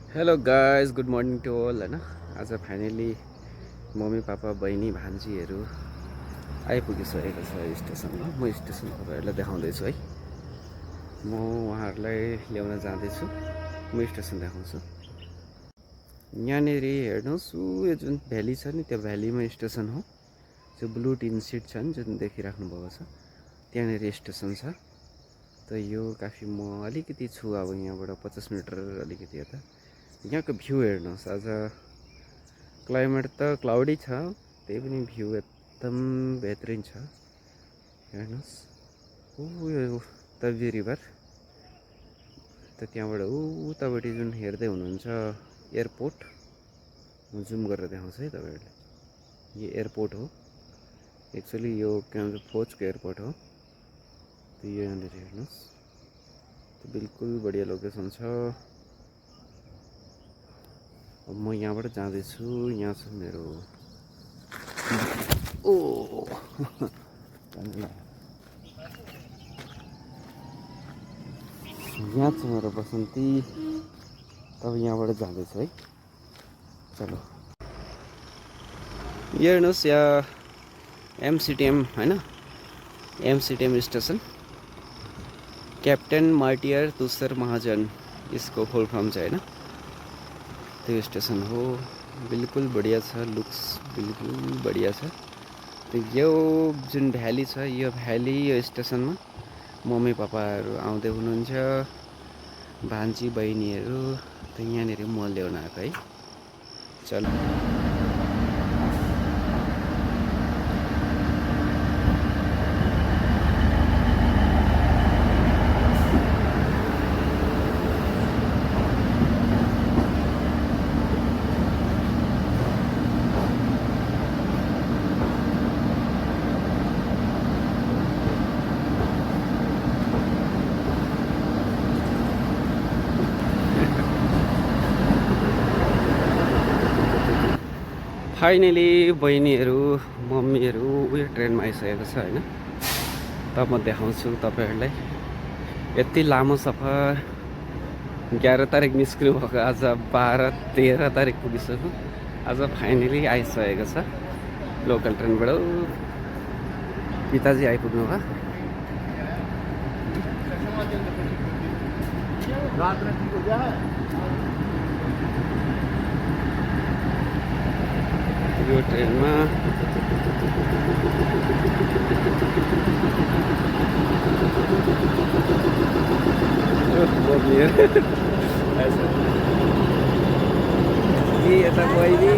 Hello guys, good morning to all हैन। आज finally mummy papa बहिनी भान्जीहरू आइपुगिसकेको छ स्टेसनमा। म स्टेसन तपाईँहरूलाई देखाउँदैछु है। म उहाँहरूलाई ल्याउन जाँदैछु। म स्टेसन देखाउँछु। यहाँनिर हेर्नुहोस्, यो जुन भ्याली छ नि, त्यो भ्यालीमा स्टेसन हो। त्यो ब्लू टिन सिट छ नि जुन देखिराख्नु भएको छ, त्यहाँनिर स्टेसन छ। त यो काफी म अलिकति छु, अब यहाँबाट 50 मिटर अलिकति यता। यहाँको भ्यू हेर्नुहोस्। आज क्लाइमेट त क्लाउडी छ, त्यही पनि भ्यू एकदम बेहतरिन छ। हेर्नुहोस्, यो तबी रिभर। त त्यहाँबाट उतापट्टि जुन हेर्दै हुनुहुन्छ एयरपोर्ट, म जुम गरेर देखाउँछु है तपाईँहरूले। यो एयरपोर्ट हो, एक्चुअली यो के भन्छ फौजको एयरपोर्ट हो। त यो यहाँनिर हेर्नुहोस्, बिल्कुल बढिया लोकेसन छ। अब म यहाँबाट जाँदैछु। यहाँ छ मेरो यहाँ छ मेरो बसन्ती। तब यहाँबाट जाँदैछु है। चलो, यो हेर्नुहोस्, यहाँ एमसिटिएम होइन, एमसिटिएम स्टेसन। क्याप्टेन मार्टियर तुषार महाजन यसको फुल फर्म छ होइन। त्यो स्टेसन हो, बिल्कुल बढिया छ, लुक्स बिल्कुल बढिया छ। तो यो जुन भ्याली छ, यो भ्याली यो स्टेसनमा मम्मी पापाहरू आउँदै हुनुहुन्छ, भान्जी बहिनीहरू। त यहाँनिर म ल्याउन आएको है। चलो, फाइनली बहिनीहरू मम्मीहरू उयो ट्रेनमा आइसकेको छ होइन। तब म देखाउँछु तपाईँहरूलाई। यति लामो सफर, 11 तारिक निस्किनु भएको, आज 12-13 तारिक पुगिसक्यो। आज फाइनली आइसकेको छ लोकल ट्रेनबाट। पिताजी आइपुग्नु भयो। यो ट्रेनमा यता बहिनी